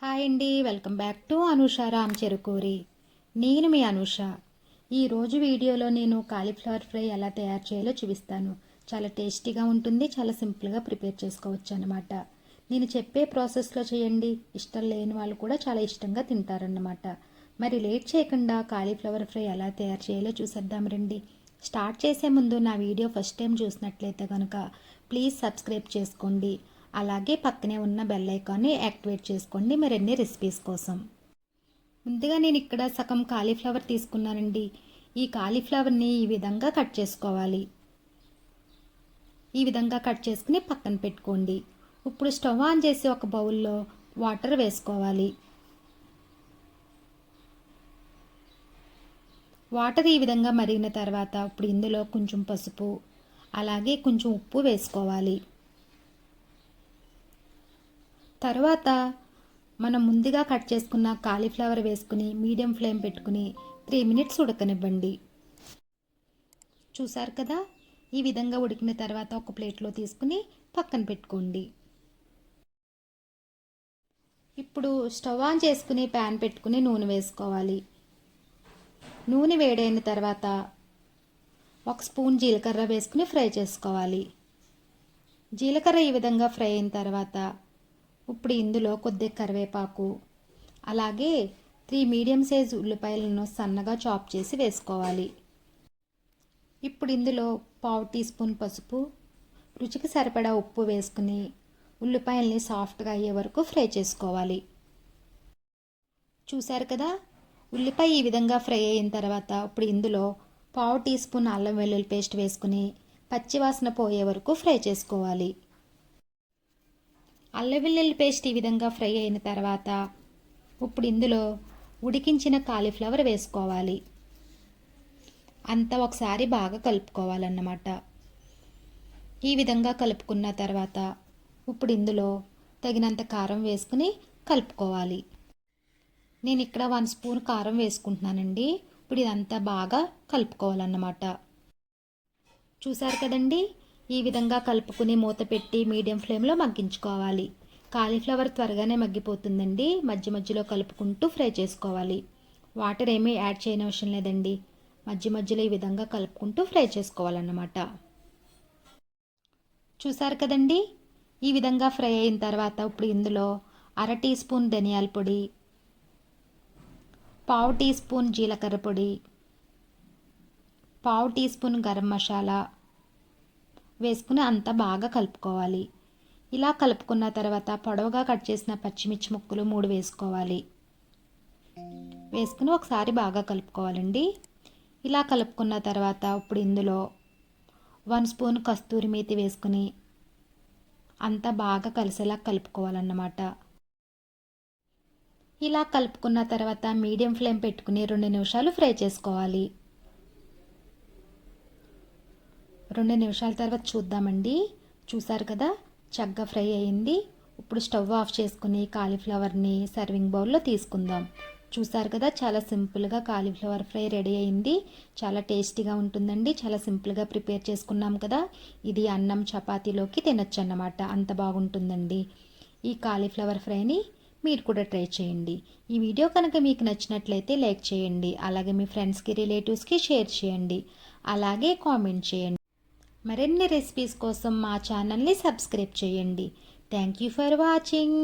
Hi అండి, welcome back to Anusha Ram Cherukuri. నేను మీ అనూష. ఈరోజు వీడియోలో నేను కాలీఫ్లవర్ ఫ్రై ఎలా తయారు చేయాలో చూపిస్తాను. చాలా టేస్టీగా ఉంటుంది, చాలా సింపుల్గా ప్రిపేర్ చేసుకోవచ్చు అన్నమాట. నేను చెప్పే ప్రాసెస్లో చేయండి, ఇష్టం లేని వాళ్ళు కూడా చాలా ఇష్టంగా తింటారన్నమాట. మరి లేట్ చేయకుండా కాలీఫ్లవర్ ఫ్రై ఎలా తయారు చేయాలో చూసేద్దాం రండి. స్టార్ట్ చేసే ముందు నా వీడియో ఫస్ట్ టైం చూసినట్లయితే కనుక ప్లీజ్ సబ్స్క్రైబ్ చేసుకోండి. అలాగే పక్కనే ఉన్న బెల్ ఐకాన్ని యాక్టివేట్ చేసుకోండి మరిన్ని రెసిపీస్ కోసం. ముందుగా నేను ఇక్కడ సగం కాలీఫ్లవర్ తీసుకున్నానండి. ఈ కాలీఫ్లవర్ని ఈ విధంగా కట్ చేసుకోవాలి. ఈ విధంగా కట్ చేసుకుని పక్కన పెట్టుకోండి. ఇప్పుడు స్టవ్ ఆన్ చేసి ఒక బౌల్లో వాటర్ వేసుకోవాలి. వాటర్ ఈ విధంగా మరిగిన తర్వాత ఇప్పుడు ఇందులో కొంచెం పసుపు అలాగే కొంచెం ఉప్పు వేసుకోవాలి. తర్వాత మనం ముందుగా కట్ చేసుకున్న కాలీఫ్లవర్ వేసుకుని మీడియం ఫ్లేమ్ పెట్టుకుని 3 మినిట్స్ ఉడకనివ్వండి. చూసారు కదా, ఈ విధంగా ఉడికిన తర్వాత ఒక ప్లేట్లో తీసుకుని పక్కన పెట్టుకోండి. ఇప్పుడు స్టవ్ ఆన్ చేసుకుని ప్యాన్ పెట్టుకుని నూనె వేసుకోవాలి. నూనె వేడైన తర్వాత 1 స్పూన్ జీలకర్ర వేసుకుని ఫ్రై చేసుకోవాలి. జీలకర్ర ఈ విధంగా ఫ్రై అయిన తర్వాత ఇప్పుడు ఇందులో కొద్దిగా కరివేపాకు అలాగే 3 మీడియం సైజు ఉల్లిపాయలను సన్నగా చాప్ చేసి వేసుకోవాలి. ఇప్పుడు ఇందులో 1/2 టీ స్పూన్ పసుపు, రుచికి సరిపడా ఉప్పు వేసుకుని ఉల్లిపాయల్ని సాఫ్ట్గా అయ్యే వరకు ఫ్రై చేసుకోవాలి. చూశారు కదా, ఉల్లిపాయ ఈ విధంగా ఫ్రై అయిన తర్వాత ఇప్పుడు ఇందులో 1/2 టీ స్పూన్ అల్లం వెల్లుల్లి పేస్ట్ వేసుకుని పచ్చివాసన పోయే వరకు ఫ్రై చేసుకోవాలి. అల్లం వెల్లుల్లి పేస్ట్ ఈ విధంగా ఫ్రై అయిన తర్వాత ఇప్పుడు ఇందులో ఉడికించిన కాలీఫ్లవర్ వేసుకోవాలి. అంతా ఒకసారి బాగా కలుపుకోవాలన్నమాట. ఈ విధంగా కలుపుకున్న తర్వాత ఇప్పుడు ఇందులో తగినంత కారం వేసుకుని కలుపుకోవాలి. నేను ఇక్కడ 1 స్పూన్ కారం వేసుకుంటున్నానండి. ఇప్పుడు ఇదంతా బాగా కలుపుకోవాలన్నమాట. చూసారు కదండి, ఈ విధంగా కలుపుకుని మూత పెట్టి మీడియం ఫ్లేమ్లో మగ్గించుకోవాలి. కాలీఫ్లవర్ త్వరగానే మగ్గిపోతుందండి. మధ్య మధ్యలో కలుపుకుంటూ ఫ్రై చేసుకోవాలి. వాటర్ ఏమీ యాడ్ చేయని అవసరం లేదండి. మధ్య మధ్యలో ఈ విధంగా కలుపుకుంటూ ఫ్రై చేసుకోవాలన్నమాట. చూసారు కదండి, ఈ విధంగా ఫ్రై అయిన తర్వాత ఇప్పుడు ఇందులో 1/2 టీ స్పూన్ ధనియాల పొడి, 1/2 టీ స్పూన్ జీలకర్ర పొడి, 1/2 టీ స్పూన్ గరం మసాలా వేసుకుని అంతా బాగా కలుపుకోవాలి. ఇలా కలుపుకున్న తర్వాత పొడవుగా కట్ చేసిన పచ్చిమిర్చి ముక్కలు 3 వేసుకోవాలి. వేసుకుని ఒకసారి బాగా కలుపుకోవాలండి. ఇలా కలుపుకున్న తర్వాత ఇప్పుడు ఇందులో 1 స్పూన్ కస్తూరి మేతి వేసుకుని అంతా బాగా కలిసేలా కలుపుకోవాలన్నమాట. ఇలా కలుపుకున్న తర్వాత మీడియం ఫ్లేమ్ పెట్టుకుని 2 నిమిషాలు ఫ్రై చేసుకోవాలి. 2 నిమిషాల తర్వాత చూద్దామండి. చూసారు కదా, చక్కగా ఫ్రై అయింది. ఇప్పుడు స్టవ్ ఆఫ్ చేసుకుని కాలీఫ్లవర్ని సర్వింగ్ బౌల్లో తీసుకుందాం. చూసారు కదా, చాలా సింపుల్గా కాలీఫ్లవర్ ఫ్రై రెడీ అయింది. చాలా టేస్టీగా ఉంటుందండి. చాలా సింపుల్గా ప్రిపేర్ చేసుకున్నాం కదా. ఇది అన్నం చపాతీలోకి తినొచ్చు అన్నమాట, అంత బాగుంటుందండి. ఈ కాలీఫ్లవర్ ఫ్రైని మీరు కూడా ట్రై చేయండి. ఈ వీడియో కనుక మీకు నచ్చినట్లయితే లైక్ చేయండి. అలాగే మీ ఫ్రెండ్స్కి రిలేటివ్స్కి షేర్ చేయండి. అలాగే కామెంట్ చేయండి. మరిన్ని రెసిపీస్ కోసం మా ఛానల్ని సబ్స్క్రైబ్ చేయండి. Thank you for watching.